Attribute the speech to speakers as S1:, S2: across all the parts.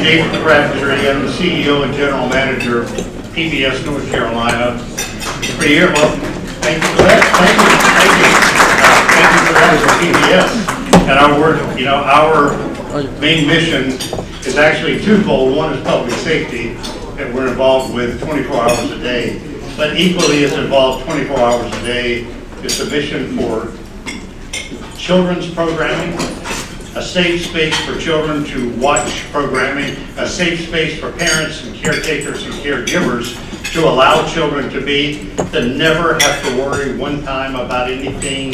S1: David Crabtree. I'm the CEO and General Manager of PBS North Carolina. For a year, well, thank you for that. Thank you for that for PBS. And our work, our main mission is actually twofold. One is public safety that we're involved with 24 hours a day. But equally as involved 24 hours a day is the mission for children's programming, a safe space for children to watch programming, a safe space for parents and caretakers and caregivers to allow children to never have to worry one time about anything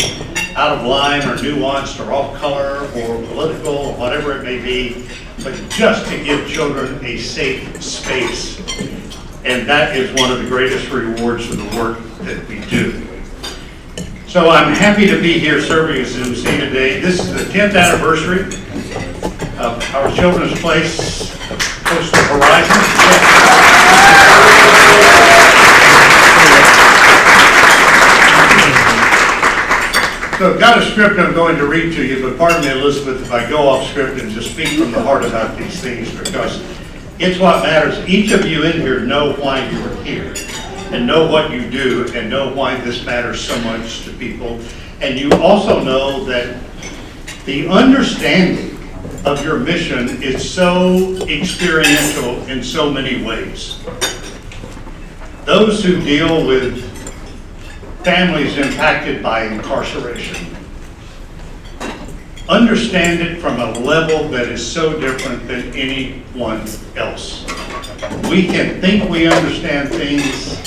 S1: out of line or nuanced or off color or political or whatever it may be, but just to give children a safe space. And that is one of the greatest rewards for the work that we do. So I'm happy to be here serving as MC today. This is the 10th anniversary of our children's place, Coastal Horizons. So I've got a script I'm going to read to you, but pardon me, Elizabeth, if I go off script and just speak from the heart about these things, because it's what matters. Each of you in here know why you are here, and know what you do, and know why this matters so much to people. And you also know that the understanding of your mission is so experiential in so many ways. Those who deal with families impacted by incarceration understand it from a level that is so different than anyone else. We can think we understand things.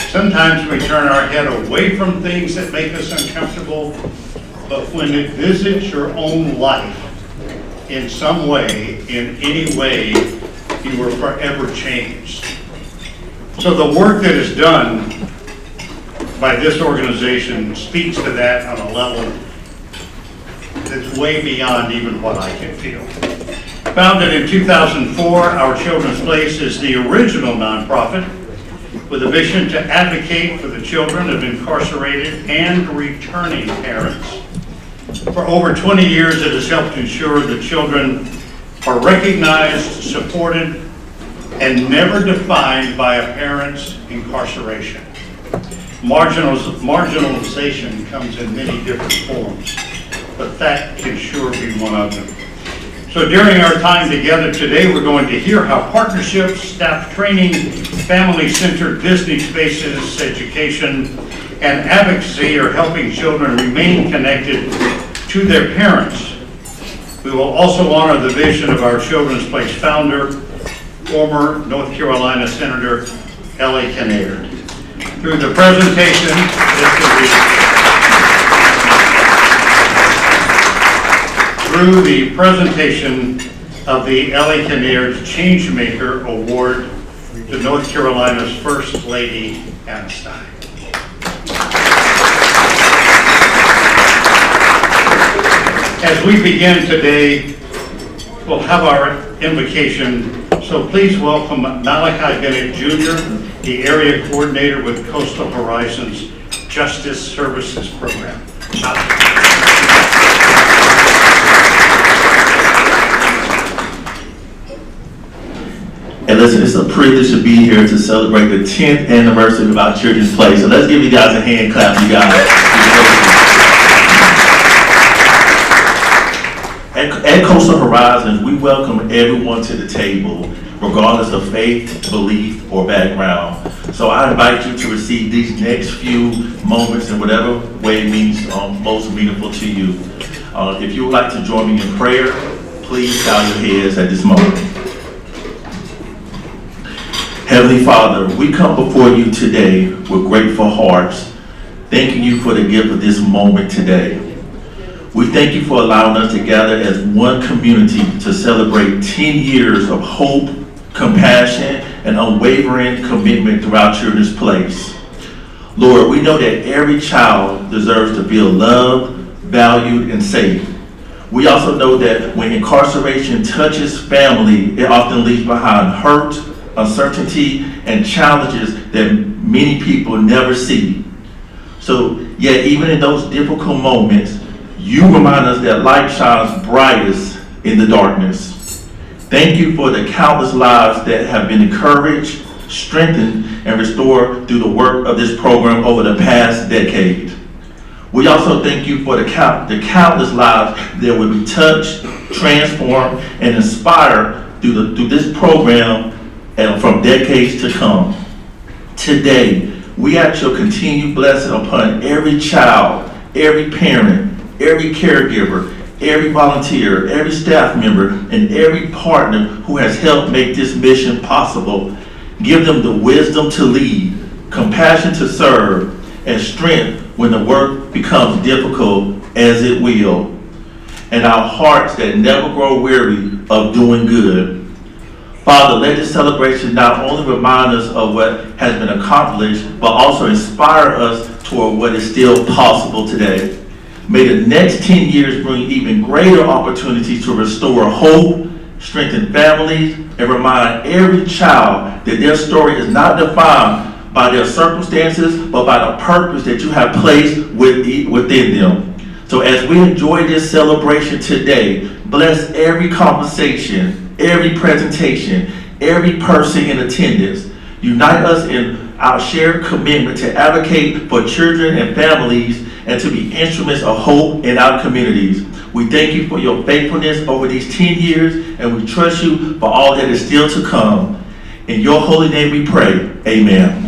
S1: Sometimes we turn our head away from things that make us uncomfortable, but when it visits your own life in some way, in any way, you are forever changed. So the work that is done by this organization speaks to that on a level that's way beyond even what I can feel. Founded in 2004, Our Children's Place is the original nonprofit with a mission to advocate for the children of incarcerated and returning parents. For over 20 years, it has helped ensure that children are recognized, supported, and never defined by a parent's incarceration. Marginalization comes in many different forms, but that can sure be one of them. So during our time together today, we're going to hear how partnerships, staff training, family-centered Disney spaces, education, and advocacy are helping children remain connected to their parents. We will also honor the vision of Our Children's Place founder, former North Carolina Senator Ellie Kinnaird. Through the presentation, of the Ellie Kinnaird Changemaker Award to North Carolina's First Lady, Anna Stein. As we begin today, we'll have our invocation, so please welcome Malachi Bennett Jr., the Area Coordinator with Coastal Horizons Justice Services Program.
S2: And listen, it's a privilege to be here to celebrate the 10th anniversary of Our Children's Place. So let's give you guys a hand clap, you guys. At Coastal Horizons, we welcome everyone to the table, regardless of faith, belief, or background. So I invite you to receive these next few moments in whatever way it means most meaningful to you. If you would like to join me in prayer, please bow your heads at this moment. Heavenly Father, we come before you today with grateful hearts, thanking you for the gift of this moment today. We thank you for allowing us to gather as one community to celebrate 10 years of hope, compassion, and unwavering commitment through Our Children's Place. Lord, we know that every child deserves to feel loved, valued, and safe. We also know that when incarceration touches family, it often leaves behind hurt, uncertainty, and challenges that many people never see. So, yet even in those difficult moments, you remind us that light shines brightest in the darkness. Thank you for the countless lives that have been encouraged, strengthened, and restored through the work of this program over the past decade. We also thank you for the countless lives that will be touched, transformed, and inspired through this program and from decades to come. Today, we ask your continued blessing upon every child, every parent, every caregiver, every volunteer, every staff member, and every partner who has helped make this mission possible. Give them the wisdom to lead, compassion to serve, and strength when the work becomes difficult, as it will, and our hearts that never grow weary of doing good. Father, let this celebration not only remind us of what has been accomplished, but also inspire us toward what is still possible today. May the next 10 years bring even greater opportunities to restore hope, strengthen families, and remind every child that their story is not defined by their circumstances, but by the purpose that you have placed within them. So as we enjoy this celebration today, bless every conversation, every presentation, every person in attendance. Unite us in our shared commitment to advocate for children and families and to be instruments of hope in our communities. We thank you for your faithfulness over these 10 years, and we trust you for all that is still to come. In your holy name we pray, amen.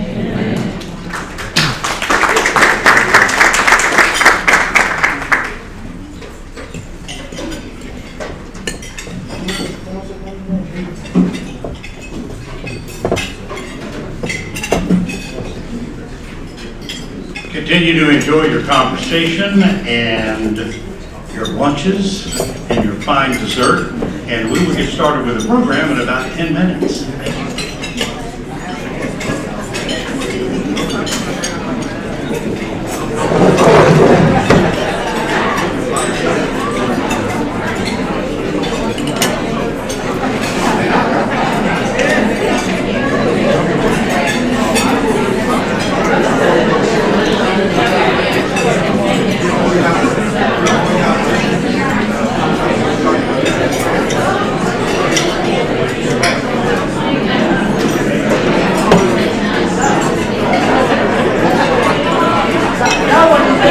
S1: Continue to enjoy your conversation and your lunches and your fine dessert, and we will get started with the program in about 10 minutes.
S3: No one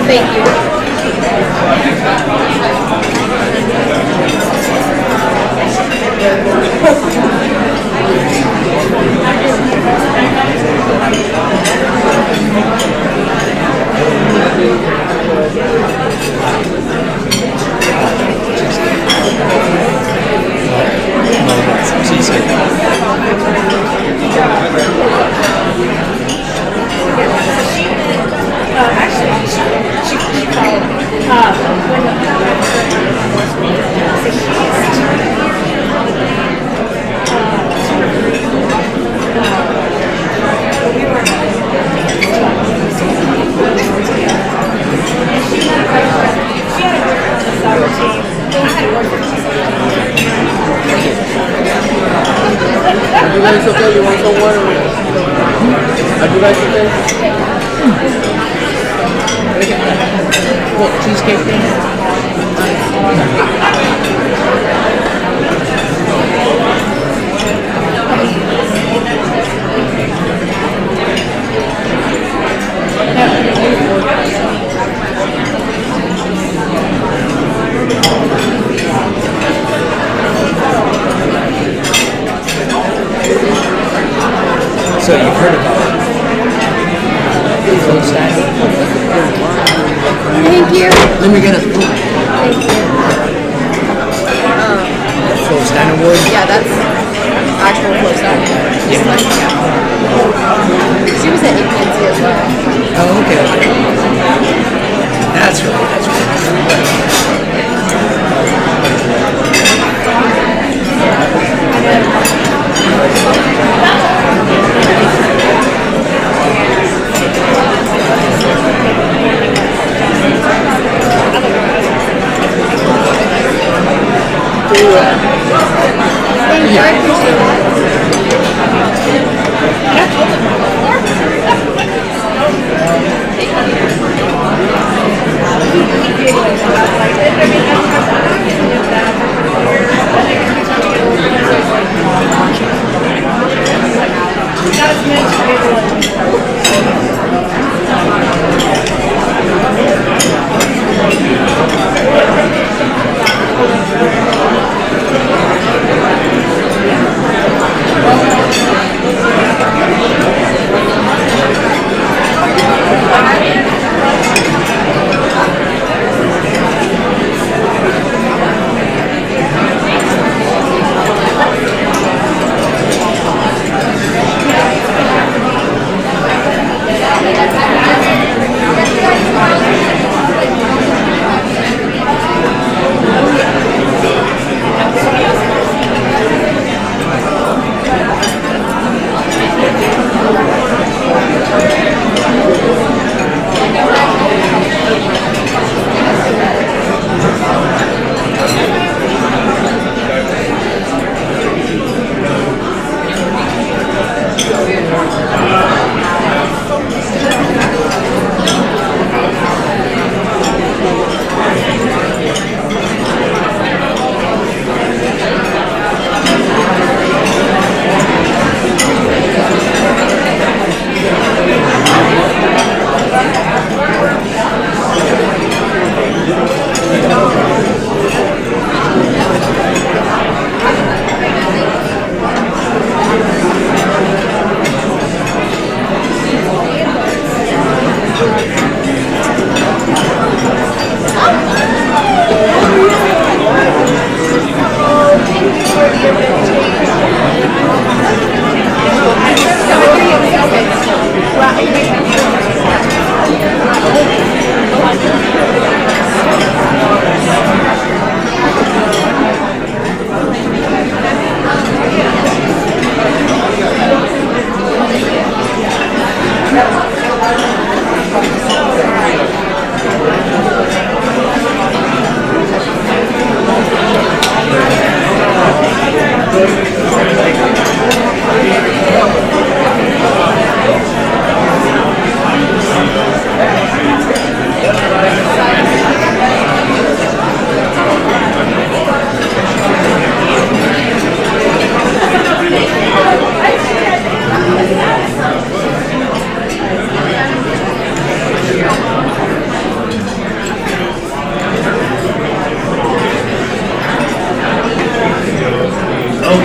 S3: Thank you.
S4: Are you guys okay? You want some water? Are you guys okay? What, cheesecake thing? So you've heard about it?
S3: Thank you.
S4: Let me get a spoon.
S3: Thank you.
S4: So standard wood?
S3: Yeah, that's actual close up.
S4: Yeah.
S3: She was at APNC as well.
S4: Oh, okay. That's right. That's right.
S3: Thank you. I appreciate that.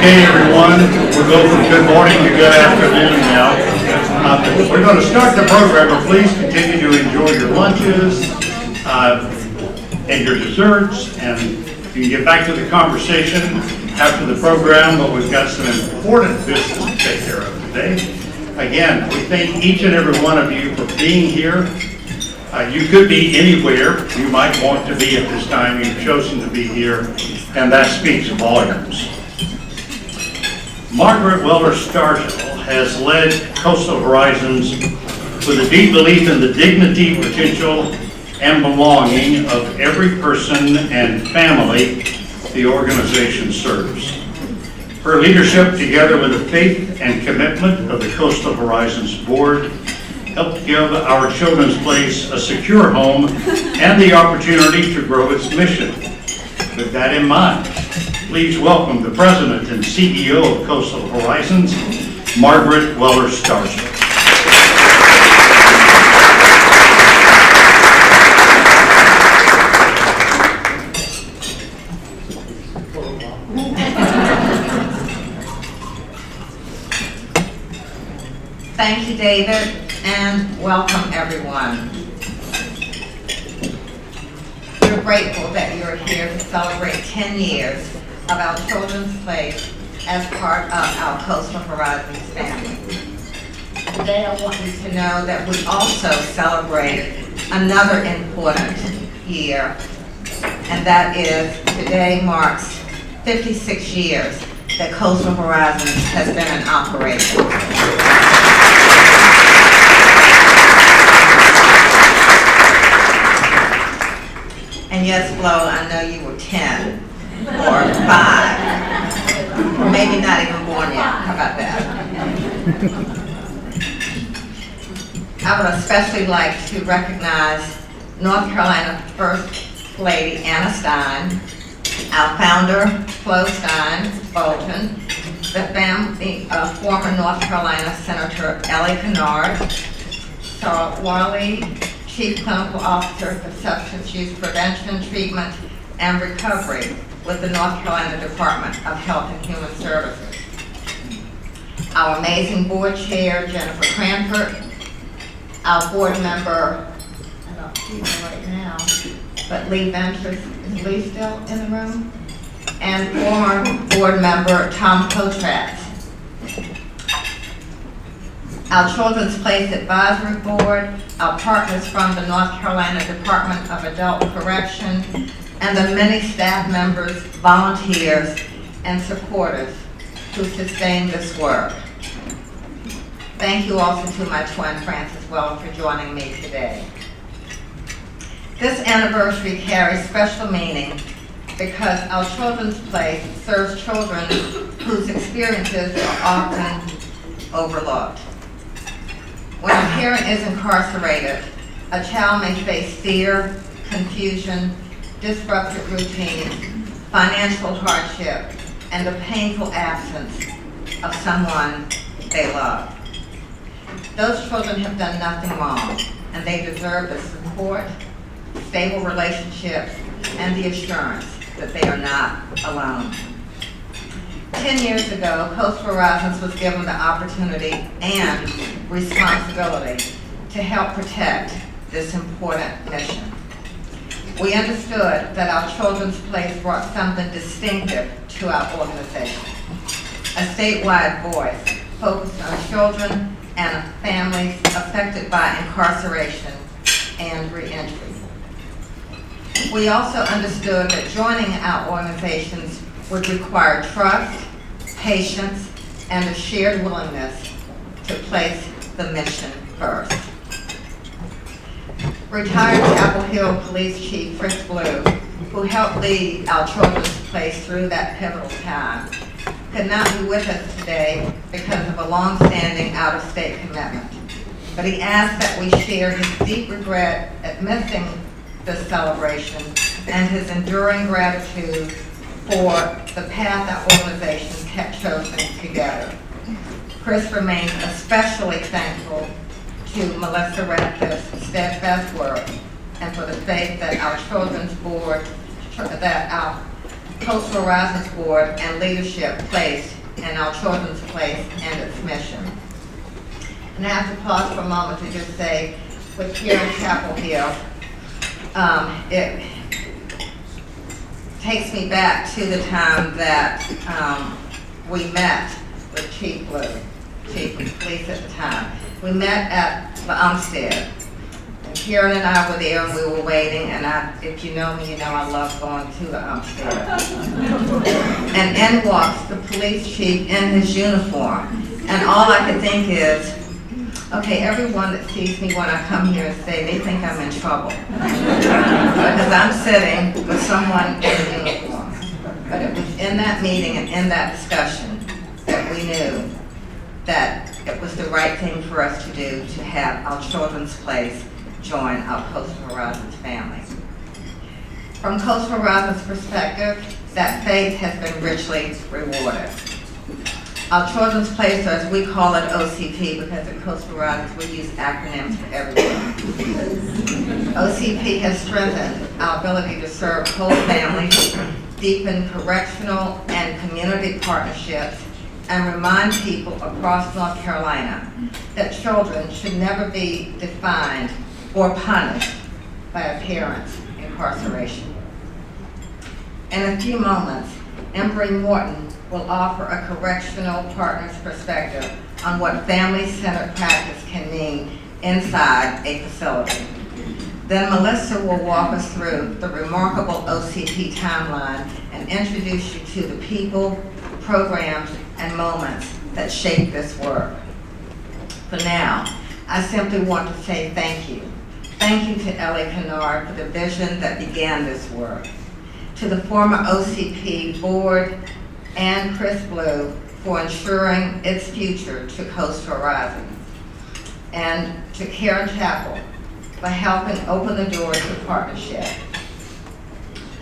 S1: Okay, everyone, we'll go from good morning to good afternoon now. We're going to start the program, but please continue to enjoy your lunches and your desserts, and you can get back to the conversation after the program, but we've got some important business to take care of today. Again, we thank each and every one of you for being here. You could be anywhere you might want to be at this time. You've chosen to be here, and that speaks volumes. Margaret Weller Stargill has led Coastal Horizons with a deep belief in the dignity, potential, and belonging of every person and family the organization serves. Her leadership, together with the faith and commitment of the Coastal Horizons Board, helped give our children's place a secure home and the opportunity to grow its mission. With that in mind, please welcome the President and CEO of Coastal Horizons, Margaret Weller Stargill.
S5: Thank you, David, and welcome everyone. We're grateful that you're here to celebrate 10 years of our children's place as part of our Coastal Horizons family. Today I want you to know that we also celebrate another important year, and that is today marks 56 years that Coastal Horizons has been in operation. And yes, Flo, I know you were 10 or 5, or maybe not even born yet. How about that? I would especially like to recognize North Carolina First Lady Anna Stein, our founder, Flo Stein Bolton, the family of former North Carolina Senator Ellie Kennard, Sarah Worley, Chief Clinical Officer for Substance Use Prevention, Treatment, and Recovery with the North Carolina Department of Health and Human Services. Our amazing board chair, Jennifer Cranford, our board member, I don't see her right now, but Lee Ventures, is Lee still in the room? And former board member, Tom Kotratz. Our Children's Place Advisory Board, our partners from the North Carolina Department of Adult Correction, and the many staff members, volunteers, and supporters who sustain this work. Thank you also to my twin, Frances Weller, for joining me today. This anniversary carries special meaning because our Children's Place serves children whose experiences are often overlooked. When a parent is incarcerated, a child may face fear, confusion, disrupted routines, financial hardship, and the painful absence of someone they love. Those children have done nothing wrong, and they deserve the support, stable relationships, and the assurance that they are not alone. 10 years ago, Coastal Horizons was given the opportunity and responsibility to help protect this important mission. We understood that our Children's Place brought something distinctive to our organization, a statewide voice focused on children and families affected by incarceration and reentry. We also understood that joining our organizations would require trust, patience, and a shared willingness to place the mission first. Retired Chapel Hill Police Chief Fritz Blue, who helped lead our Children's Place through that pivotal time, could not be with us today because of a long-standing out-of-state commitment. But he asked that we share his deep regret at missing this celebration and his enduring gratitude for the path our organizations have chosen together. Chris remains especially thankful to Melissa Radcliffe's steadfast work and for the faith that our Children's Board, that our Coastal Horizons Board and leadership placed and our children's place and its mission. And I have to pause for a moment to just say, with here in Chapel Hill, it takes me back to the time that we met with Chief Blue, Chief of Police at the time. We met at the Umstead. And Karen and I were there and we were waiting, and if you know me, you know I love going to the Umstead. And in walks the police chief in his uniform. And all I could think is, okay, everyone that sees me when I come here and say, they think I'm in trouble. Because I'm sitting with someone in a uniform. But it was in that meeting and in that discussion that we knew that it was the right thing for us to do to have our children's place join our Coastal Horizons family. From Coastal Horizons' perspective, that faith has been richly rewarded. Our children's place, or as we call it OCP, because at Coastal Horizons we use acronyms for everything. OCP has strengthened our ability to serve whole families, deepen correctional and community partnerships, and remind people across North Carolina that children should never be defined or punished by a parent's incarceration. In a few moments, Embry Morton will offer a correctional partner's perspective on what family-centered practice can mean inside a facility. Then Melissa will walk us through the remarkable OCP timeline and introduce you to the people, programs, and moments that shape this work. For now, I simply want to say thank you. Thank you to Ellie Kennard for the vision that began this work, to the former OCP board and Chris Blue for ensuring its future to Coastal Horizons, and to Karen Chappell for helping open the doors to partnership.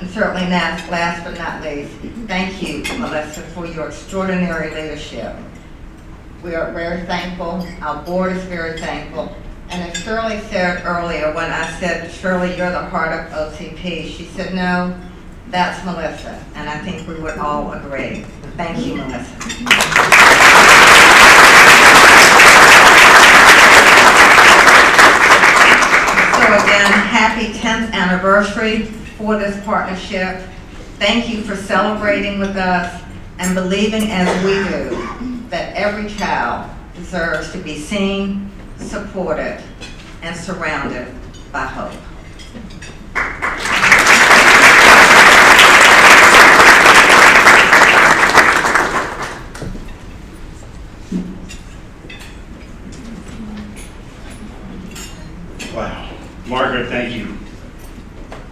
S5: And certainly last but not least, thank you, Melissa, for your extraordinary leadership. We are very thankful, our board is very thankful, and as Shirley said earlier, when I said, Shirley, you're the heart of OCP, she said, no, that's Melissa, and I think we would all agree. Thank you, Melissa. So again, happy 10th anniversary for this partnership. Thank you for celebrating with us and believing as we do that every child deserves to be seen, supported, and surrounded by hope.
S1: Wow. Margaret, thank you.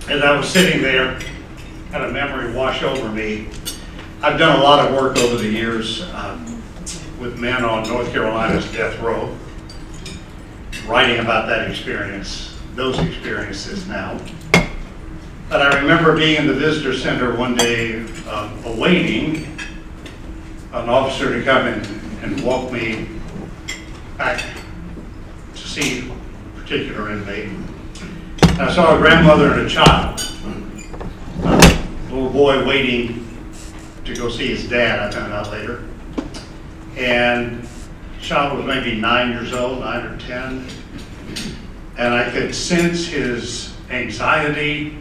S1: As I was sitting there, had a memory wash over me. I've done a lot of work over the years with men on North Carolina's death row, writing about that experience, those experiences now. But I remember being in the visitor center one day awaiting an officer to come in and walk me back to see a particular inmate. And I saw a grandmother and a child, a little boy waiting to go see his dad, I found out later. And the child was maybe 9 years old, 9 or 10. And I could sense his anxiety,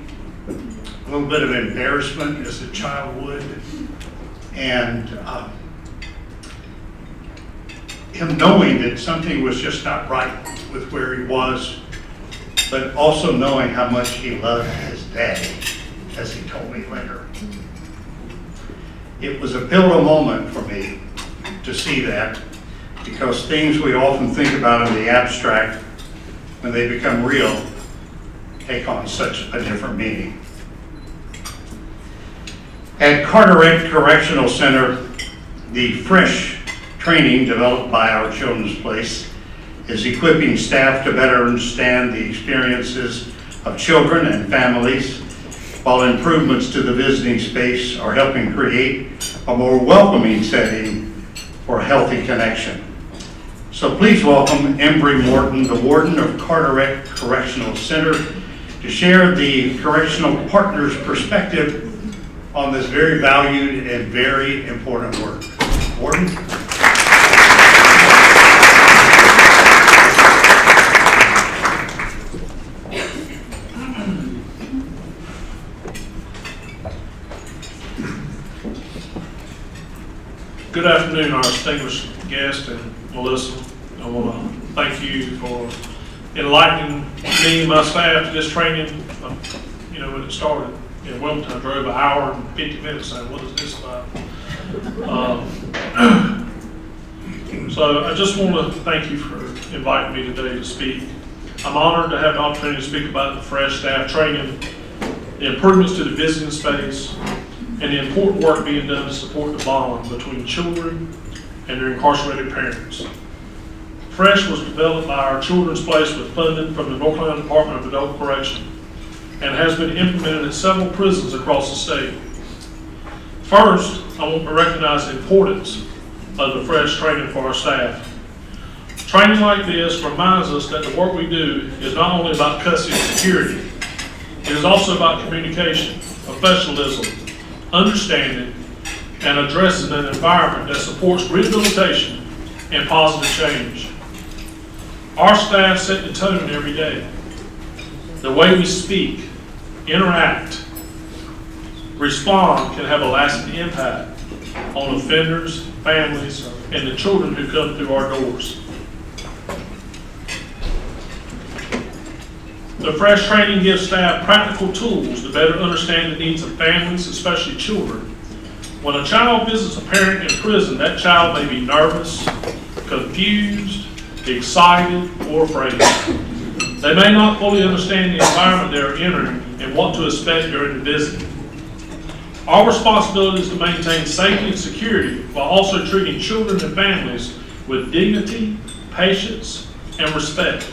S1: a little bit of embarrassment as a child would, and him knowing that something was just not right with where he was, but also knowing how much he loved his daddy, as he told me later. It was a pivotal moment for me to see that, because things we often think about in the abstract, when they become real, take on such a different meaning. At Carteret Correctional Center, the fresh training developed by our Children's Place is equipping staff to better understand the experiences of children and families, while improvements to the visiting space are helping create a more welcoming setting for a healthy connection. So please welcome Embry Morton, the warden of Carteret Correctional Center, to share the correctional partner's perspective on this very valued and very important work. Warden.
S6: Good afternoon, our distinguished guest and Melissa. I want to thank you for enlightening me and my staff to this training. When it started in Wilmington, I drove an hour and 50 minutes saying, what is this about? So I just want to thank you for inviting me today to speak. I'm honored to have the opportunity to speak about the fresh staff training, the improvements to the visiting space, and the important work being done to support the bond between children and their incarcerated parents. Fresh was developed by our Children's Place with funding from the North Carolina Department of Adult Correction and has been implemented at several prisons across the state. First, I want to recognize the importance of the Fresh training for our staff. Training like this reminds us that the work we do is not only about custody and security, it is also about communication, professionalism, understanding, and addressing an environment that supports rehabilitation and positive change. Our staff set the tone every day. The way we speak, interact, respond can have a lasting impact on offenders, families, and the children who come through our doors. The Fresh training gives staff practical tools to better understand the needs of families, especially children. When a child visits a parent in prison, that child may be nervous, confused, excited, or afraid. They may not fully understand the environment they are entering and what to expect during the visit. Our responsibility is to maintain safety and security while also treating children and families with dignity, patience, and respect.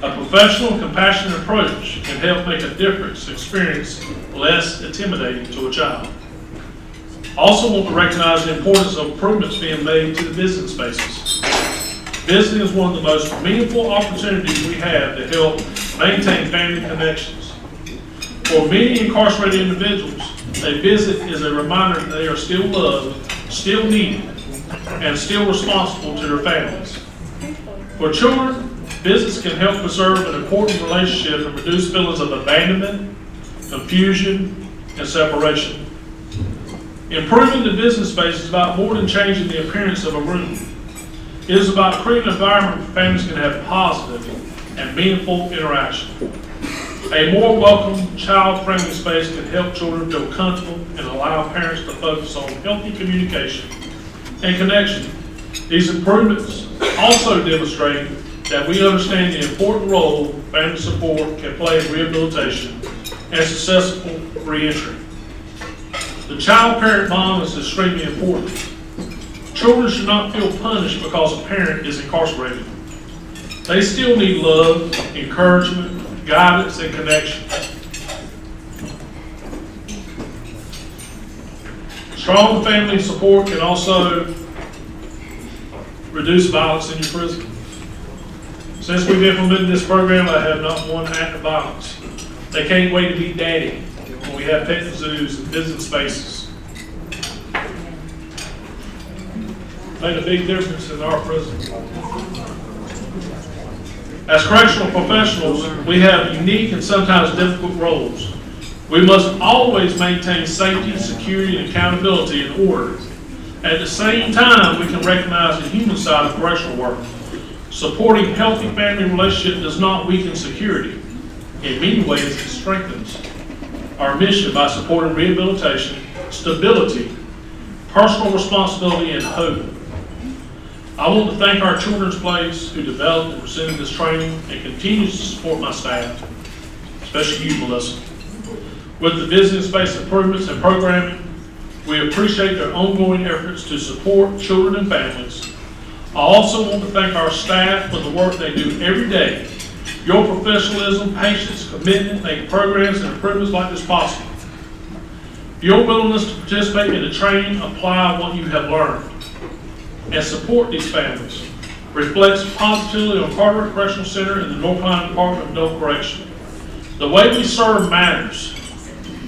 S6: A professional and compassionate approach can help make a difference, experience less intimidating to a child. I also want to recognize the importance of improvements being made to the visiting spaces. Visiting is one of the most meaningful opportunities we have to help maintain family connections. For many incarcerated individuals, a visit is a reminder that they are still loved, still needed, and still responsible to their families. For children, visits can help preserve an important relationship and reduce feelings of abandonment, confusion, and separation. Improving the business space is about more than changing the appearance of a room. It is about creating an environment where families can have positive and meaningful interaction. A more welcome, child-friendly space can help children feel comfortable and allow parents to focus on healthy communication and connection. These improvements also demonstrate that we understand the important role family support can play in rehabilitation and successful reentry. The child-parent bond is extremely important. Children should not feel punished because a parent is incarcerated. They still need love, encouragement, guidance, and connection. Strong family support can also reduce violence in your prison. Since we've implemented this program, I have not one act of violence. They can't wait to be daddy when we have pet zoos and business spaces. Made a big difference in our prison. As correctional professionals, we have unique and sometimes difficult roles. We must always maintain safety, security, and accountability in order. At the same time, we can recognize the human side of correctional work. Supporting healthy family relationships does not weaken security. In many ways, it strengthens our mission by supporting rehabilitation, stability, personal responsibility, and hope. I want to thank our Children's Place who developed and presented this training and continues to support my staff, especially you, Melissa. With the visiting space improvements and programming, we appreciate their ongoing efforts to support children and families. I also want to thank our staff for the work they do every day. Your professionalism, patience, commitment make programs and improvements like this possible. Your willingness to participate in the training, apply what you have learned, and support these families reflects positively on Carteret Correctional Center and the North Carolina Department of Adult Correction. The way we serve matters.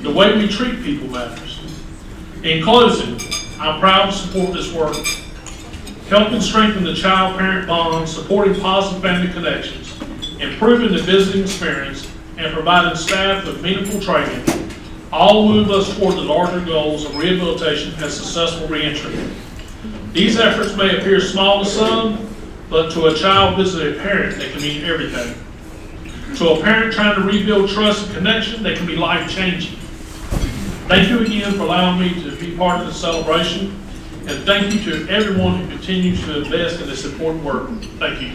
S6: The way we treat people matters. In closing, I'm proud to support this work, helping strengthen the child-parent bond, supporting positive family connections, improving the visiting experience, and providing staff with meaningful training, all move us toward the larger goals of rehabilitation and successful reentry. These efforts may appear small to some, but to a child visiting a parent, they can mean everything. To a parent trying to rebuild trust and connection, they can be life-changing. Thank you again for allowing me to be part of the celebration, and thank you to everyone who continues to invest in this important work. Thank you.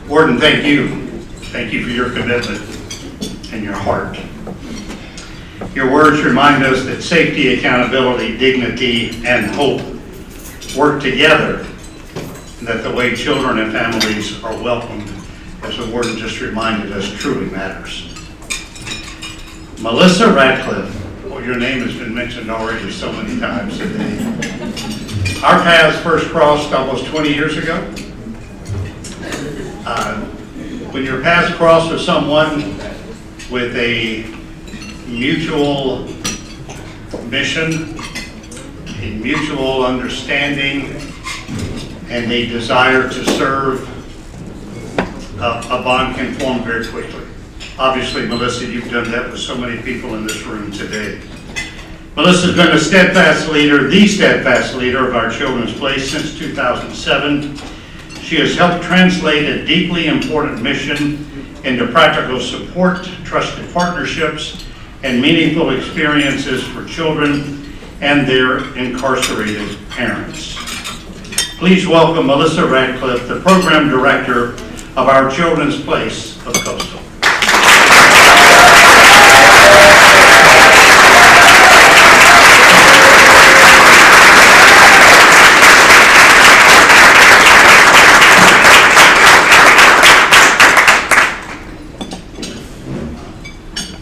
S1: Warden, thank you. Thank you for your commitment and your heart. Your words remind us that safety, accountability, dignity, and hope work together, and that the way children and families are welcomed, as the warden just reminded us, truly matters. Melissa Radcliffe, well, your name has been mentioned already so many times today. Our paths first crossed almost 20 years ago. When your paths cross with someone with a mutual mission, a mutual understanding, and a desire to serve, a bond can form very quickly. Obviously, Melissa, you've done that with so many people in this room today. Melissa's been a steadfast leader, the steadfast leader of our Children's Place since 2007. She has helped translate a deeply important mission into practical support, trusted partnerships, and meaningful experiences for children and their incarcerated parents. Please welcome Melissa Radcliffe, the Program Director of our Children's Place of Coastal.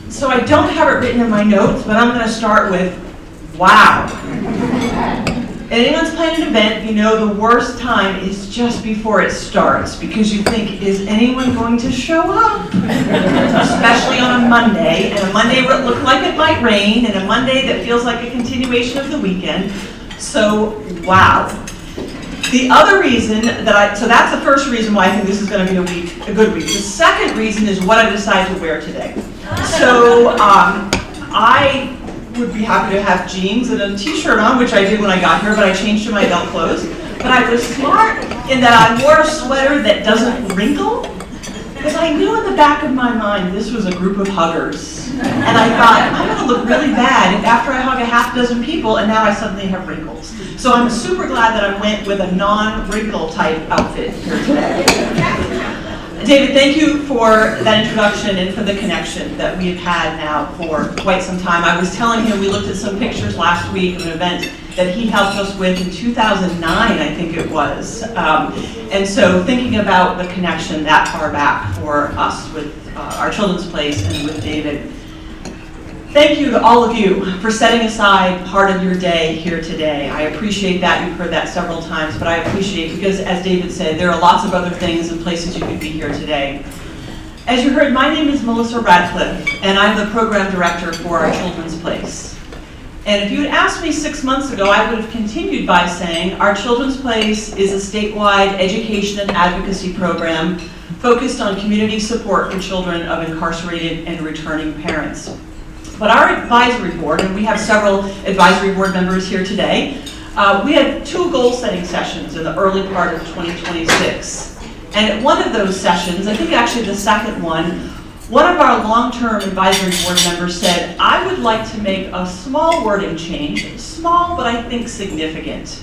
S7: So I don't have it written in my notes, but I'm going to start with, wow. Anyone's planning an event, you know the worst time is just before it starts, because you think, is anyone going to show up? Especially on a Monday, and a Monday that looked like it might rain, and a Monday that feels like a continuation of the weekend. So, wow. The other reason that so that's the first reason why I think this is going to be a good week. The second reason is what I decided to wear today. So I would be happy to have jeans and a t-shirt on, which I did when I got here, but I changed to my adult clothes. But I was smart in that I wore a sweater that doesn't wrinkle, because I knew in the back of my mind this was a group of huggers. And I thought, I'm going to look really bad if after I hug a half dozen people and now I suddenly have wrinkles. So I'm super glad that I went with a non-wrinkle type outfit here today. David, thank you for that introduction and for the connection that we've had now for quite some time. I was telling him we looked at some pictures last week of an event that he helped us with in 2009, I think it was. And so thinking about the connection that far back for us with our Children's Place and with David. Thank you to all of you for setting aside part of your day here today. I appreciate that. You've heard that several times, but I appreciate, because as David said, there are lots of other things and places you could be here today. As you heard, my name is Melissa Radcliffe, and I'm the Program Director for our Children's Place. And if you had asked me 6 months ago, I would have continued by saying our Children's Place is a statewide education and advocacy program focused on community support for children of incarcerated and returning parents. But our advisory board, and we have several advisory board members here today, we had 2 goal-setting sessions in the early part of 2026. And at one of those sessions, I think actually the second one of our long-term advisory board members said, I would like to make a small wording change, small but I think significant.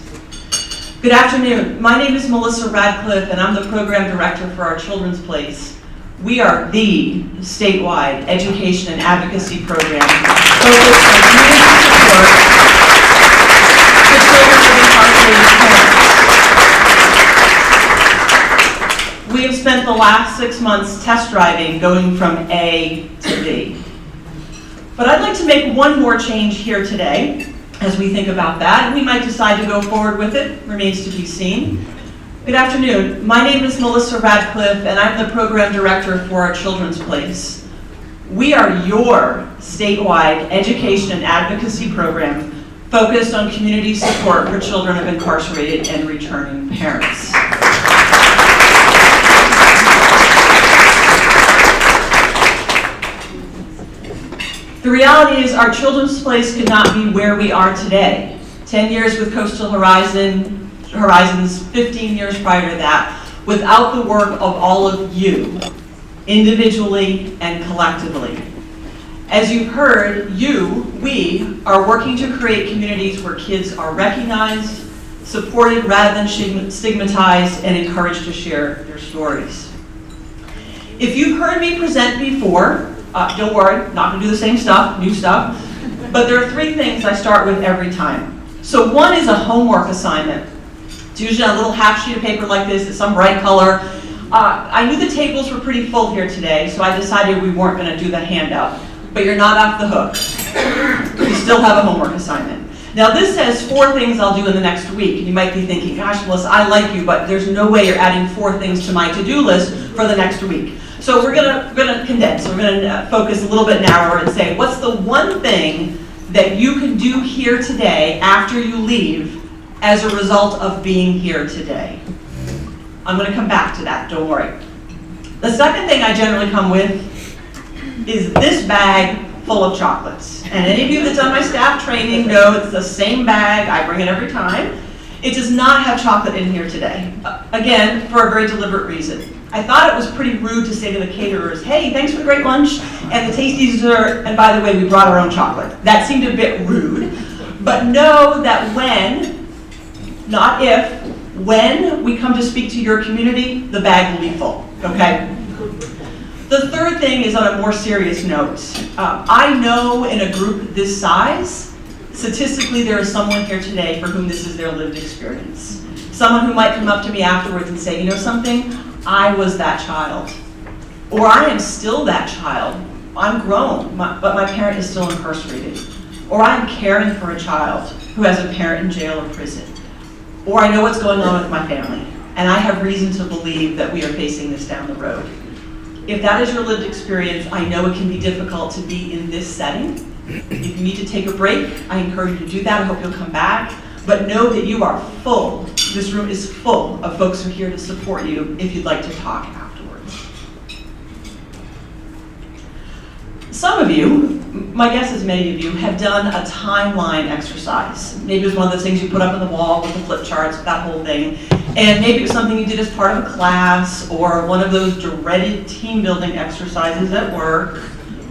S7: Good afternoon. My name is Melissa Radcliffe, and I'm the program director for our Children's Place. We are the statewide education and advocacy program focused on community support for children of incarcerated parents. We have spent the last 6 months test driving, going from A to B. But I'd like to make one more change here today as we think about that, and we might decide to go forward with it, remains to be seen. Good afternoon. My name is Melissa Radcliffe, and I'm the program director for our Children's Place. We are your statewide education and advocacy program focused on community support for children of incarcerated and returning parents. The reality is our Children's Place could not be where we are today. 10 years with Coastal Horizons, 15 years prior to that, without the work of all of you, individually and collectively. As you've heard, we are working to create communities where kids are recognized, supported rather than stigmatized, and encouraged to share their stories. If you've heard me present before, don't worry, not gonna do the same stuff, new stuff, but there are 3 things I start with every time. So one is a homework assignment. It's usually a little half sheet of paper like this, it's some bright color. I knew the tables were pretty full here today, so I decided we weren't gonna do the handout. But you're not off the hook. You still have a homework assignment. Now this says 4 things I'll do in the next week. And you might be thinking, gosh, Melissa, I like you, but there's no way you're adding 4 things to my to-do list for the next week. So we're gonna condense. We're gonna focus a little bit narrower and say, what's the one thing that you can do here today after you leave as a result of being here today? I'm gonna come back to that, don't worry. The second thing I generally come with is this bag full of chocolates. And any of you that's on my staff training know it's the same bag, I bring it every time. It does not have chocolate in here today. Again, for a very deliberate reason. I thought it was pretty rude to say to the caterers, hey, thanks for the great lunch and the tasty dessert, and by the way, we brought our own chocolate. That seemed a bit rude, but know that when, not if, when we come to speak to your community, the bag will be full, okay? The third thing is on a more serious note. I know in a group this size, statistically there is someone here today for whom this is their lived experience. Someone who might come up to me afterwards and say, you know something, I was that child. Or I am still that child. I'm grown, but my parent is still incarcerated. Or I'm caring for a child who has a parent in jail or prison. Or I know what's going on with my family, and I have reason to believe that we are facing this down the road. If that is your lived experience, I know it can be difficult to be in this setting. If you need to take a break, I encourage you to do that. I hope you'll come back. But know that you are full. This room is full of folks who are here to support you if you'd like to talk afterwards. Some of you, my guess is many of you, have done a timeline exercise. Maybe it was one of those things you put up on the wall with the flip charts, that whole thing. And maybe it was something you did as part of a class, or one of those dreaded team building exercises at work,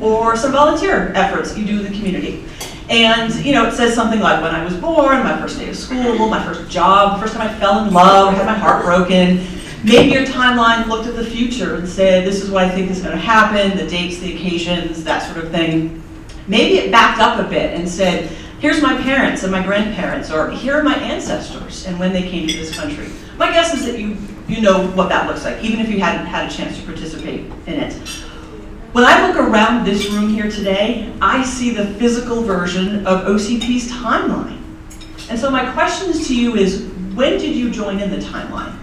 S7: or some volunteer efforts you do in the community. And you know, it says something like, when I was born, my first day of school, my first job, first time I fell in love, had my heart broken. Maybe your timeline looked at the future and said, this is what I think is going to happen, the dates, the occasions, that sort of thing. Maybe it backed up a bit and said, here's my parents and my grandparents, or here are my ancestors and when they came to this country. My guess is that you know what that looks like, even if you hadn't had a chance to participate in it. When I look around this room here today, I see the physical version of OCP's timeline. And so my questions to you is, when did you join in the timeline?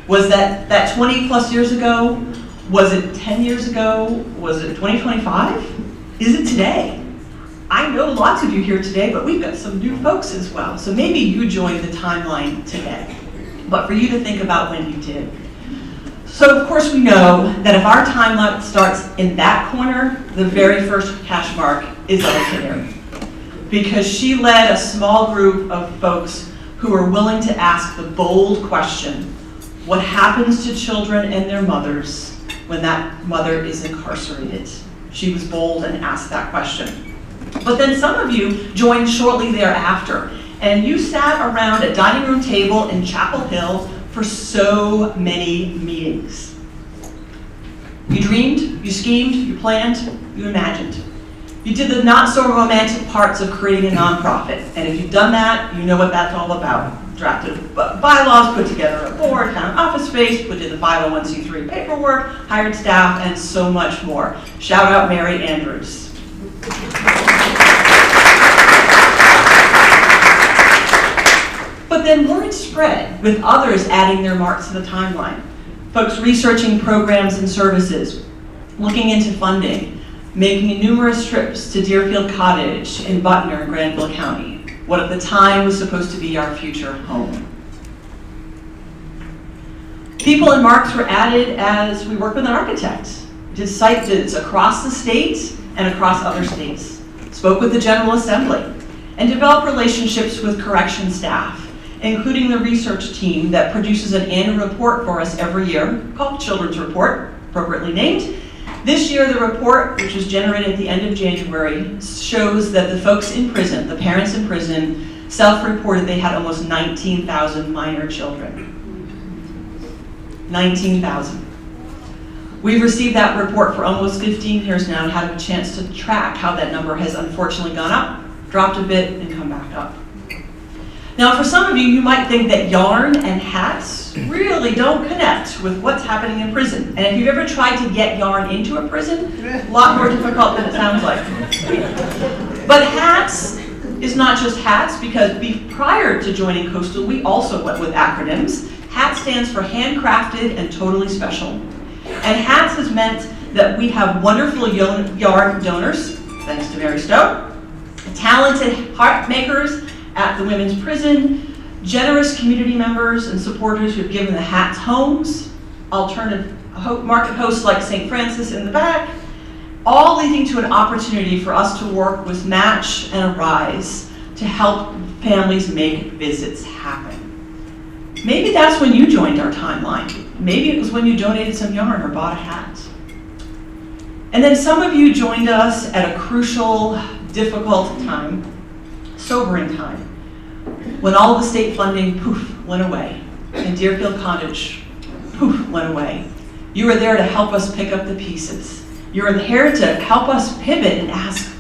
S7: Was that 20 plus years ago? Was it 10 years ago? Was it 2025? Is it today? I know lots of you here today, but we've got some new folks as well. So maybe you joined the timeline today. But for you to think about when you did. So of course we know that if our timeline starts in that corner, the very first hash mark is Ella, because she led a small group of folks who are willing to ask the bold question, what happens to children and their mothers when that mother is incarcerated? She was bold and asked that question. But then some of you joined shortly thereafter, and you sat around a dining room table in Chapel Hill for so many meetings. You dreamed, you schemed, you planned, you imagined. You did the not so romantic parts of creating a nonprofit, and if you've done that, you know what that's all about. Drafted bylaws, put together a board, found office space, put in the 501c3 paperwork, hired staff, and so much more. Shout out Mary Andrews. But then word spread, with others adding their marks to the timeline. Folks researching programs and services, looking into funding, making numerous trips to Deerfield Cottage in Butner and Granville County, what at the time was supposed to be our future home. People and marks were added as we worked with an architect, did site visits across the state and across other states, spoke with the General Assembly, and developed relationships with correction staff, including the research team that produces an annual report for us every year called Children's Report, appropriately named. This year, the report, which was generated at the end of January, shows that the folks in prison, the parents in prison, self-reported they had almost 19,000 minor children. 19,000. We've received that report for almost 15 years now and had a chance to track how that number has unfortunately gone up, dropped a bit, and come back up. Now, for some of you, you might think that yarn and hats really don't connect with what's happening in prison. And if you've ever tried to get yarn into a prison, a lot more difficult than it sounds like. But hats is not just hats, because prior to joining Coastal, we also went with acronyms. HAT stands for handcrafted and totally special. And HATS has meant that we have wonderful yarn donors, thanks to Mary Stowe, talented heart makers at the women's prison, generous community members and supporters who have given the HATS homes, alternative market hosts like St. Francis in the back, all leading to an opportunity for us to work with Match and Arise to help families make visits happen. Maybe that's when you joined our timeline. Maybe it was when you donated some yarn or bought a hat. And then some of you joined us at a crucial, difficult time, sobering time, when all of the state funding, poof, went away, and Deerfield Cottage, poof, went away. You were there to help us pick up the pieces. You were here to help us pivot and ask,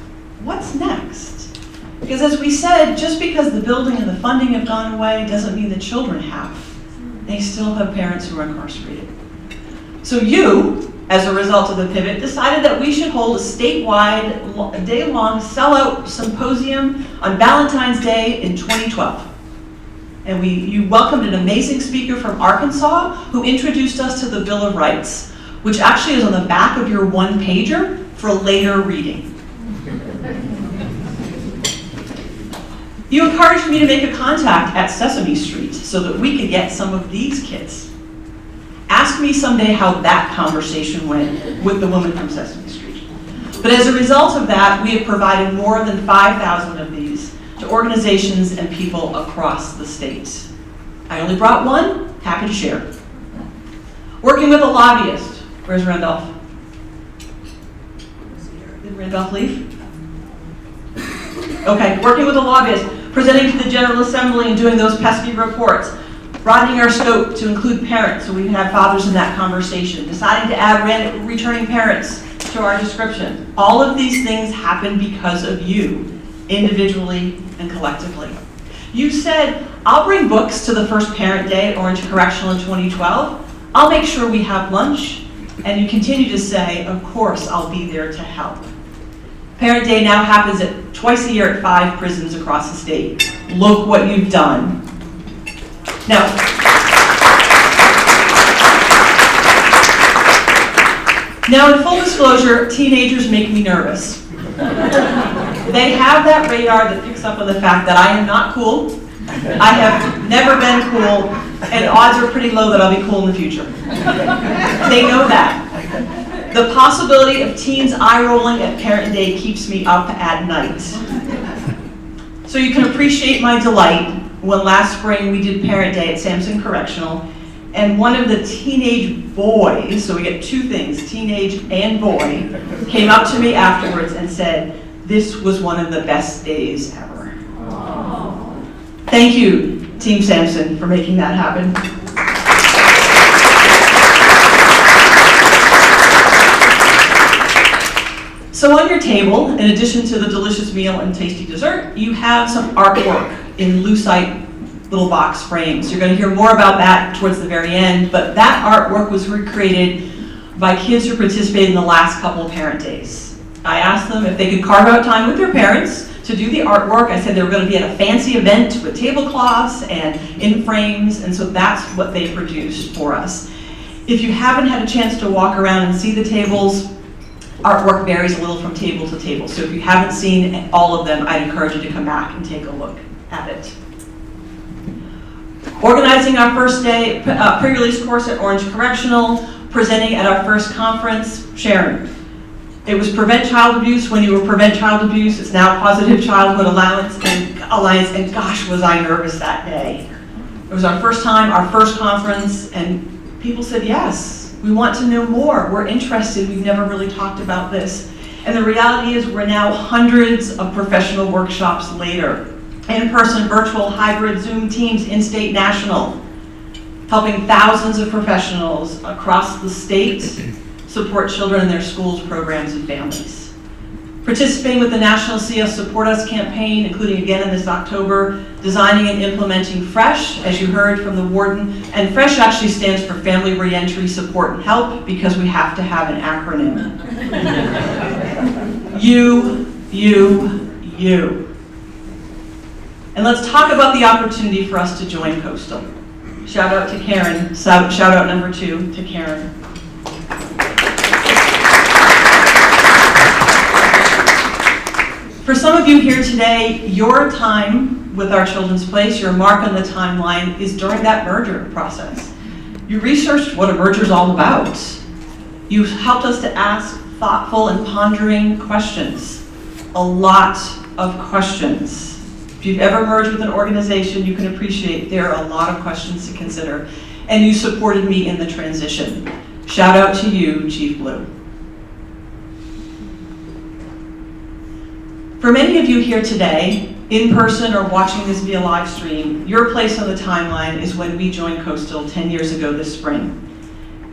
S7: what's next? Because as we said, just because the building and the funding have gone away doesn't mean the children have. They still have parents who are incarcerated. So you, as a result of the pivot, decided that we should hold a statewide, day-long sellout symposium on Valentine's Day in 2012. And you welcomed an amazing speaker from Arkansas who introduced us to the Bill of Rights, which actually is on the back of your one-pager for later reading. You encouraged me to make a contact at Sesame Street so that we could get some of these kids. Ask me someday how that conversation went with the woman from Sesame Street. But as a result of that, we have provided more than 5,000 of these to organizations and people across the state. I only brought one, happy to share. Working with a lobbyist. Where's Randolph? Did Randolph leave? Okay, working with a lobbyist, presenting to the General Assembly and doing those pesky reports, broadening our scope to include parents so we can have fathers in that conversation, deciding to add returning parents to our description. All of these things happen because of you, individually and collectively. You said, I'll bring books to the first Parent Day at Orange Correctional in 2012. I'll make sure we have lunch. And you continue to say, of course, I'll be there to help. Parent Day now happens twice a year at 5 prisons across the state. Look what you've done. Now, in full disclosure, teenagers make me nervous. They have that radar that picks up on the fact that I am not cool. I have never been cool, and odds are pretty low that I'll be cool in the future. They know that. The possibility of teens eye-rolling at Parent Day keeps me up at night. So you can appreciate my delight when last spring we did Parent Day at Sampson Correctional, and one of the teenage boys, so we get two things, teenage and boy, came up to me afterwards and said, this was one of the best days ever. Aww. Thank you, Team Sampson, for making that happen. So on your table, in addition to the delicious meal and tasty dessert, you have some artwork in lucite little box frames. You're going to hear more about that towards the very end, but that artwork was recreated by kids who participated in the last couple of Parent Days. I asked them if they could carve out time with their parents to do the artwork. I said they were going to be at a fancy event with tablecloths and in frames, and so that's what they produced for us. If you haven't had a chance to walk around and see the tables, artwork varies a little from table to table. So if you haven't seen all of them, I'd encourage you to come back and take a look at it. Organizing our first day pre-release course at Orange Correctional, presenting at our first conference, Sharon. It was Prevent Child Abuse when you were Prevent Child Abuse. It's now Positive Childhood Alliance, and gosh, was I nervous that day. It was our first time, our first conference, and people said, yes, we want to know more. We're interested. We've never really talked about this. And the reality is we're now hundreds of professional workshops later. In-person, virtual, hybrid, Zoom teams, in-state, national, helping thousands of professionals across the state support children in their schools, programs, and families. Participating with the National CS Support Us campaign, including again in this October, designing and implementing FRESH, as you heard from the warden. And FRESH actually stands for Family Reentry Support and Help, because we have to have an acronym. You. And let's talk about the opportunity for us to join Coastal. Shout out to Karen, shout out number 2 to Karen. For some of you here today, your time with our Children's Place, your mark on the timeline, is during that merger process. You researched what a merger is all about. You helped us to ask thoughtful and pondering questions. A lot of questions. If you've ever merged with an organization, you can appreciate there are a lot of questions to consider. And you supported me in the transition. Shout out to you, Chief Blue. For many of you here today, in person or watching this via live stream, your place on the timeline is when we joined Coastal 10 years ago this spring.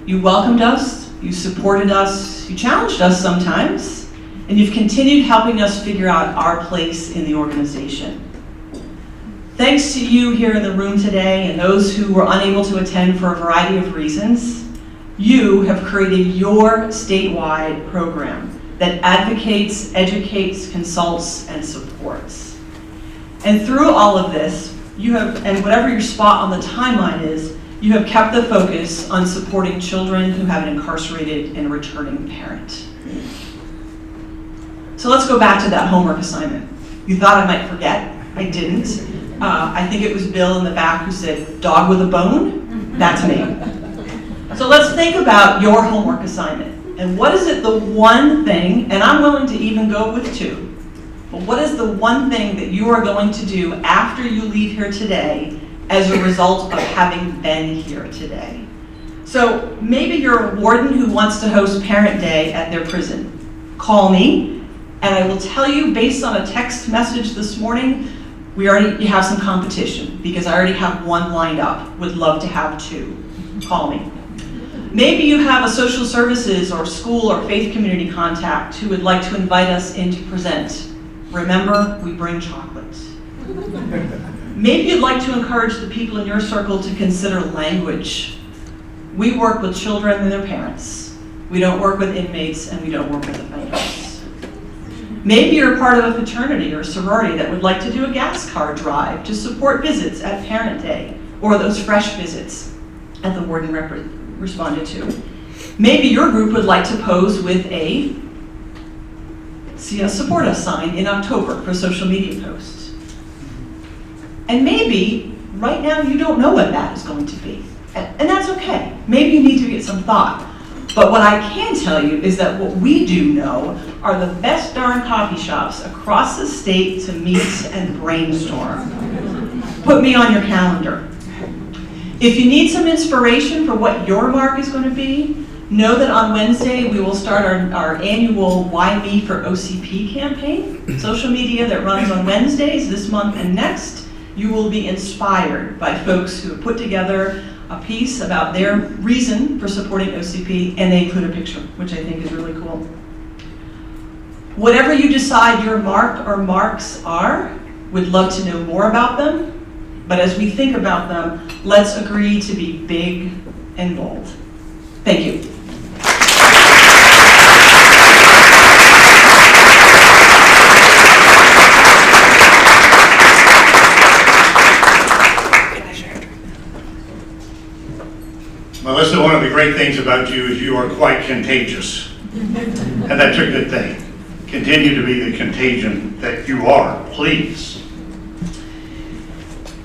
S7: You welcomed us, you supported us, you challenged us sometimes, and you've continued helping us figure out our place in the organization. Thanks to you here in the room today and those who were unable to attend for a variety of reasons, you have created your statewide program that advocates, educates, consults, and supports. And through all of this, you have, and whatever your spot on the timeline is, you have kept the focus on supporting children who have an incarcerated and returning parent. So let's go back to that homework assignment. You thought I might forget. I didn't. I think it was Bill in the back who said, dog with a bone? That's me. So let's think about your homework assignment. And what is it the one thing, and I'm willing to even go with 2, but what is the one thing that you are going to do after you leave here today as a result of having been here today? So maybe you're a warden who wants to host Parent Day at their prison. Call me, and I will tell you based on a text message this morning, you have some competition because I already have 1 lined up. Would love to have 2. Call me. Maybe you have a social services or school or faith community contact who would like to invite us in to present. Remember, we bring chocolate. Maybe you'd like to encourage the people in your circle to consider language. We work with children and their parents. We don't work with inmates, and we don't work with offenders. Maybe you're part of a fraternity or a sorority that would like to do a gas card drive to support visits at Parent Day, or those fresh visits that the warden responded to. Maybe your group would like to pose with a See Us Support Us sign in October for social media posts. And maybe right now you don't know what that is going to be. And that's okay. Maybe you need to get some thought. But what I can tell you is that what we do know are the best darn coffee shops across the state to meet and brainstorm. Put me on your calendar. If you need some inspiration for what your mark is going to be, know that on Wednesday we will start our annual Why Me for OCP campaign, social media that runs on Wednesdays this month and next. You will be inspired by folks who have put together a piece about their reason for supporting OCP, and they include a picture, which I think is really cool. Whatever you decide your mark or marks are, we'd love to know more about them, but as we think about them, let's agree to be big and bold. Thank you.
S1: great things about you is you are quite contagious. And that's a good thing. Continue to be the contagion that you are, please.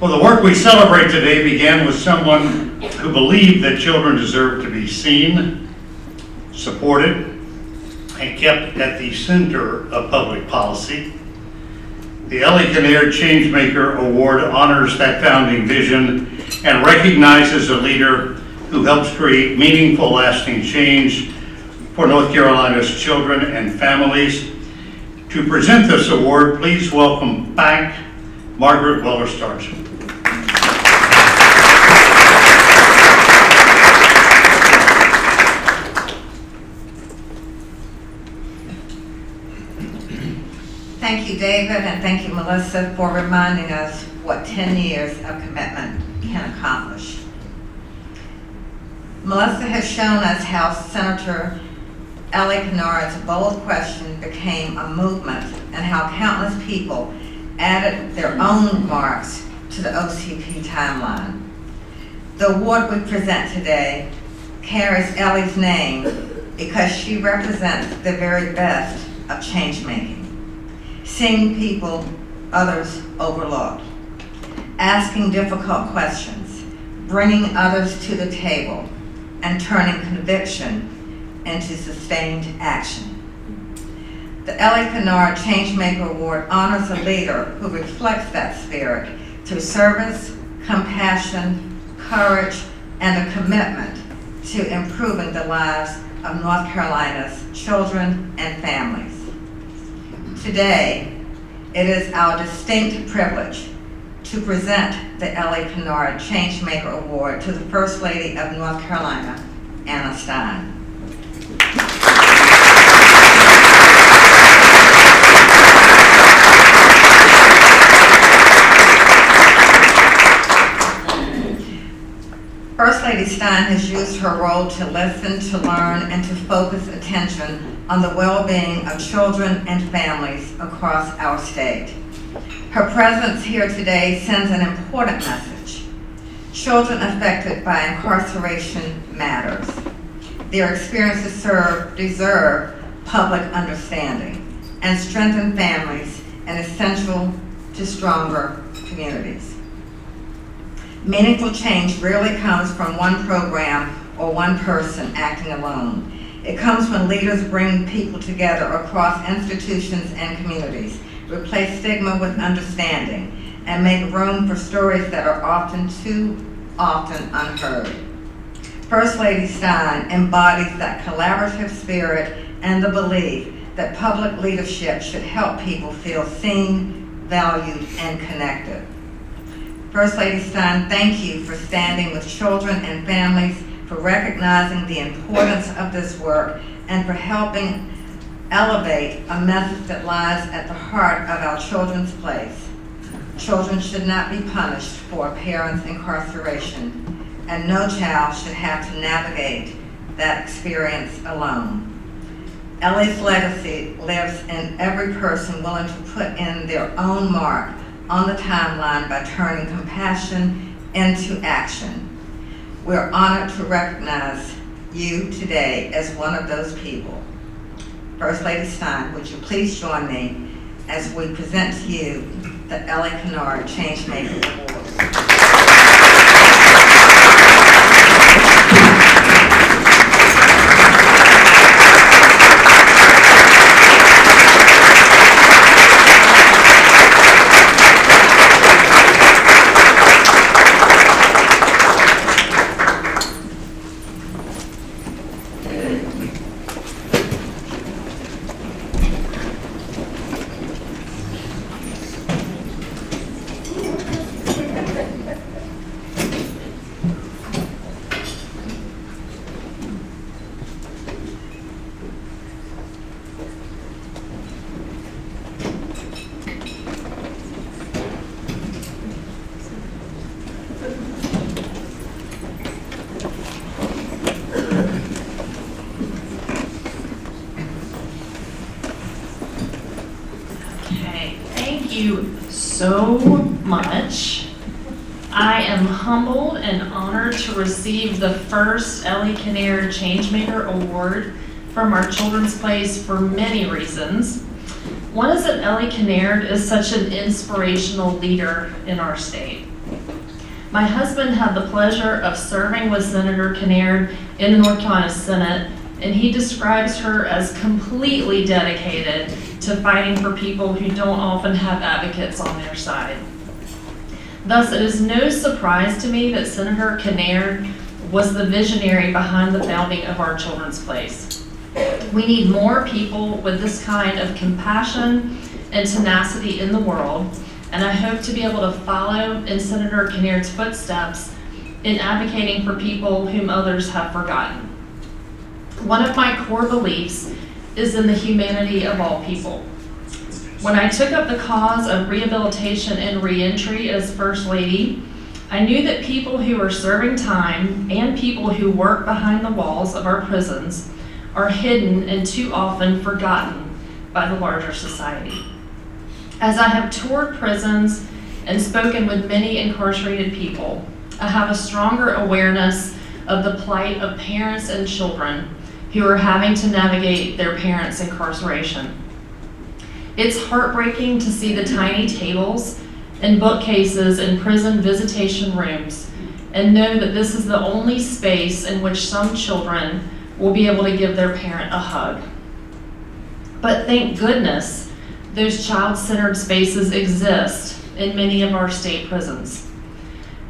S1: Well, the work we celebrate today began with someone who believed that children deserve to be seen, supported, and kept at the center of public policy. The Ellie Kinnaird Changemaker Award honors that founding vision and recognizes a leader who helps create meaningful, lasting change for North Carolina's children and families. To present this award, please welcome back Margaret Weller-Starch.
S5: Thank you, David, and thank you, Melissa, for reminding us what 10 years of commitment can accomplish. Melissa has shown us how Senator Ellie Kinnaird bold question became a movement and how countless people added their own marks to the OCP timeline. The award we present today carries Ellie's name because she represents the very best of change making. Seeing people others overlooked, asking difficult questions, bringing others to the table, and turning conviction into sustained action. The Ellie Kinnaird Changemaker Award honors a leader who reflects that spirit through service, compassion, courage, and a commitment to improving the lives of North Carolina's children and families. Today, it is our distinct privilege to present the Ellie Kinnaird Changemaker Award to the First Lady of North Carolina, Anna Stein. First Lady Stein has used her role to listen, to learn, and to focus attention on the well-being of children and families across our state. Her presence here today sends an important message. Children affected by incarceration matters. Their experiences deserve public understanding and strengthen families and essential to stronger communities. Meaningful change rarely comes from one program or one person acting alone. It comes when leaders bring people together across institutions and communities, replace stigma with understanding, and make room for stories that are too often unheard. First Lady Stein embodies that collaborative spirit and the belief that public leadership should help people feel seen, valued, and connected. First Lady Stein, thank you for standing with children and families, for recognizing the importance of this work, and for helping elevate a message that lies at the heart of our children's place. Children should not be punished for a parent's incarceration, and no child should have to navigate that experience alone. Ellie's legacy lives in every person willing to put in their own mark on the timeline by turning compassion into action. We're honored to recognize you today as one of those people. First Lady Stein, would you please join me as we present to you the Ellie Kinnaird Changemaker Award.
S7: Okay, thank you so much.
S8: I am humbled and honored to receive the first Ellie Kinnaird Changemaker Award from our Children's Place for many reasons. One is that Ellie Kinnaird is such an inspirational leader in our state. My husband had the pleasure of serving with Senator Kinnaird in the North Carolina Senate, and he describes her as completely dedicated to fighting for people who don't often have advocates on their side. Thus, it is no surprise to me that Senator Kinnaird was the visionary behind the founding of our Children's Place. We need more people with this kind of compassion and tenacity in the world, and I hope to be able to follow in Senator Kinnaird's footsteps in advocating for people whom others have forgotten. One of my core beliefs is in the humanity of all people. When I took up the cause of rehabilitation and reentry as First Lady, I knew that people who are serving time and people who work behind the walls of our prisons are hidden and too often forgotten by the larger society. As I have toured prisons and spoken with many incarcerated people, I have a stronger awareness of the plight of parents and children who are having to navigate their parents' incarceration. It's heartbreaking to see the tiny tables and bookcases in prison visitation rooms and know that this is the only space in which some children will be able to give their parent a hug. But thank goodness those child-centered spaces exist in many of our state prisons.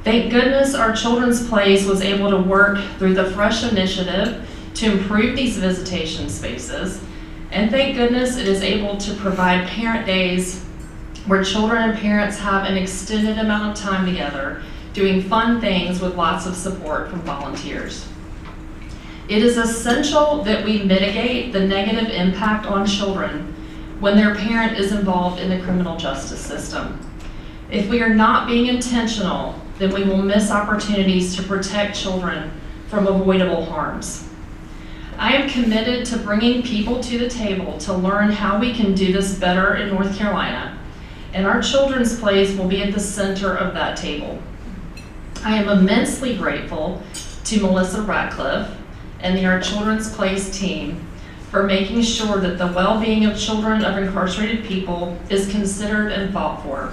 S8: Thank goodness our Children's Place was able to work through the Fresh Initiative to improve these visitation spaces, and thank goodness it is able to provide parent days where children and parents have an extended amount of time together doing fun things with lots of support from volunteers. It is essential that we mitigate the negative impact on children when their parent is involved in the criminal justice system. If we are not being intentional, then we will miss opportunities to protect children from avoidable harms. I am committed to bringing people to the table to learn how we can do this better in North Carolina, and our Children's Place will be at the center of that table. I am immensely grateful to Melissa Ratcliffe and the Our Children's Place team for making sure that the well-being of children of incarcerated people is considered and fought for.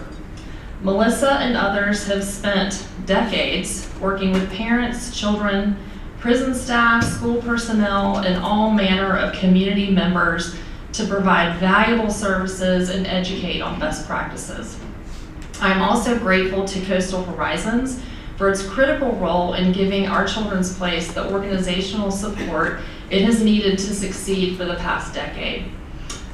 S8: Melissa and others have spent decades working with parents, children, prison staff, school personnel, and all manner of community members to provide valuable services and educate on best practices. I'm also grateful to Coastal Horizons for its critical role in giving our Children's Place the organizational support it has needed to succeed for the past decade.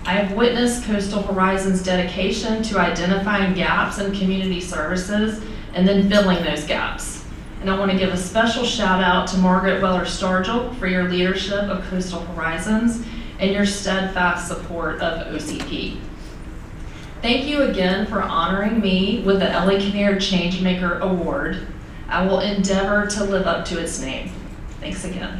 S8: I have witnessed Coastal Horizons' dedication to identifying gaps in community services and then filling those gaps. And I want to give a special shout out to Margaret Weller-Stargel for your leadership of Coastal Horizons and your steadfast support of OCP. Thank you again for honoring me with the Ellie Kinnaird Changemaker Award. I will endeavor to live up to its name. Thanks again.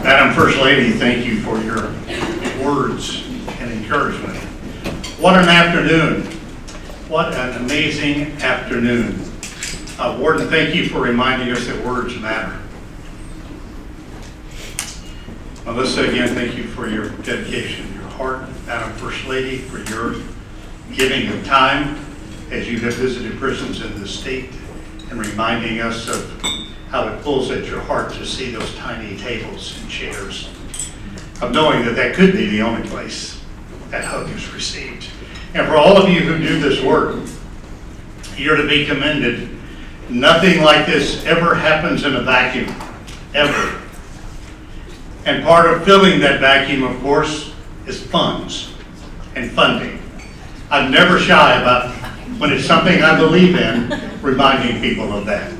S1: Madam First Lady, thank you for your words and encouragement. What an afternoon. What an amazing afternoon. Warden, thank you for reminding us that words matter. Melissa, again, thank you for your dedication, your heart. Madam First Lady, for your giving of time as you have visited prisons in the state and reminding us of how it pulls at your heart to see those tiny tables and chairs, of knowing that that could be the only place that hug is received. And for all of you who do this work, you're to be commended. Nothing like this ever happens in a vacuum, ever. And part of filling that vacuum, of course, is funds and funding. I'm never shy about, when it's something I believe in, reminding people of that.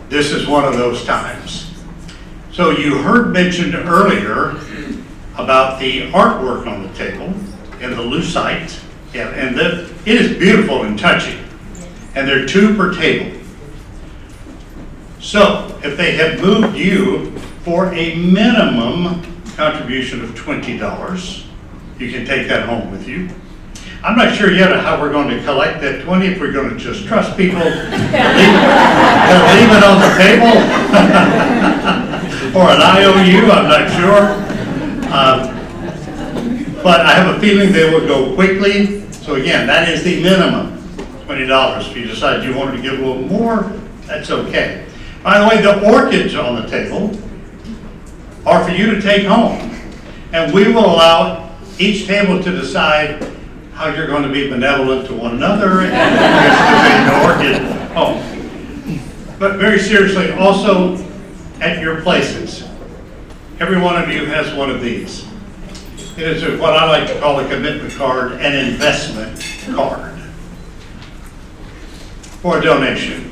S1: This is one of those times. So you heard mentioned earlier about the artwork on the table and the lucite. Yeah, and it is beautiful and touching. And there are 2 per table. So if they have moved you for a minimum contribution of $20, you can take that home with you. I'm not sure yet how we're going to collect that 20, if we're going to just trust people to leave it on the table, or an IOU, I'm not sure. But I have a feeling they will go quickly. So again, that is the minimum, $20. If you decide you wanted to give a little more, that's okay. By the way, the orchids on the table are for you to take home. And we will allow each table to decide how you're going to be benevolent to one another and bring an orchid home. But very seriously, also at your places, every one of you has one of these. It is what I like to call a commitment card, an investment card for a donation.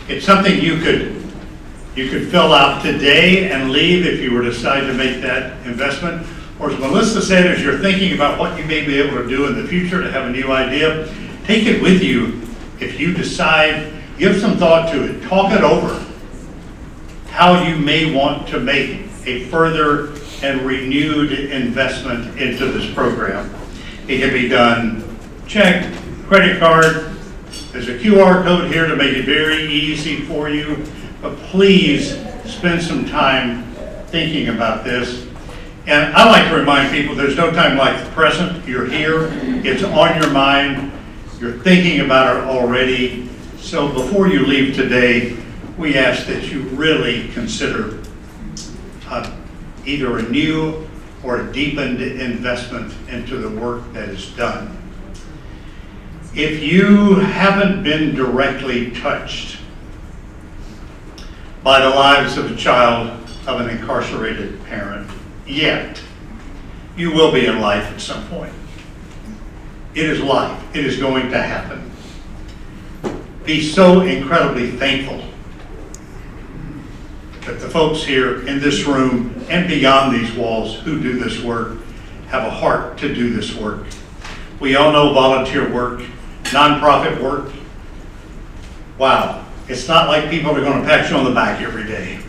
S1: It's something you could fill out today and leave if you were to decide to make that investment. Or as Melissa said, as you're thinking about what you may be able to do in the future to have a new idea, take it with you. If you decide, give some thought to it, talk it over, how you may want to make a further and renewed investment into this program. It can be done check, credit card. There's a QR code here to make it very easy for you. But please spend some time thinking about this. And I like to remind people there's no time like the present. You're here, it's on your mind, you're thinking about it already. So before you leave today, we ask that you really consider either a new or a deepened investment into the work that is done. If you haven't been directly touched by the lives of a child of an incarcerated parent yet, you will be in life at some point. It is life. It is going to happen. Be so incredibly thankful that the folks here in this room and beyond these walls who do this work have a heart to do this work. We all know volunteer work, nonprofit work. Wow, it's not like people are going to pat you on the back every day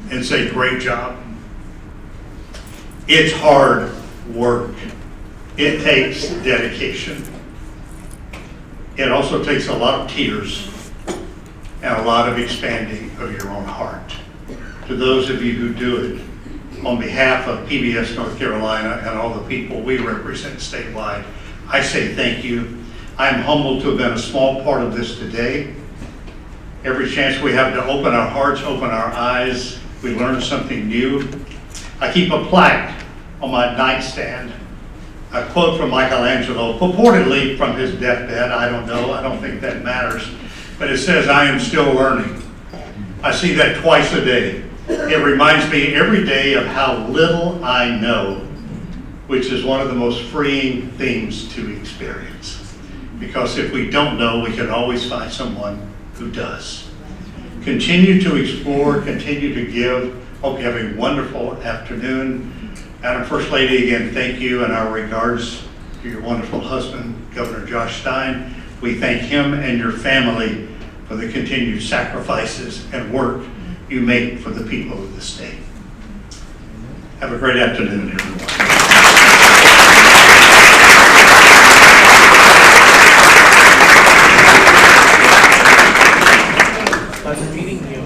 S1: and say, great job. It's hard work. It takes dedication. It also takes a lot of tears and a lot of expanding of your own heart. To those of you who do it, on behalf of PBS North Carolina and all the people we represent statewide, I say thank you. I am humbled to have been a small part of this today. Every chance we have to open our hearts, open our eyes, we learn something new. I keep a plaque on my nightstand, a quote from Michelangelo, purportedly from his deathbed. I don't know, I don't think that matters. But it says, I am still learning. I see that twice a day. It reminds me every day of how little I know, which is one of the most freeing things to experience. Because if we don't know, we can always find someone who does. Continue to explore, continue to give. Hope you have a wonderful afternoon. Madam First Lady, again, thank you and our regards to your wonderful husband, Governor Josh Stein. We thank him and your family for the continued sacrifices and work you make for the people of the state. Have a great afternoon, everyone.
S4: Pleasant meeting you.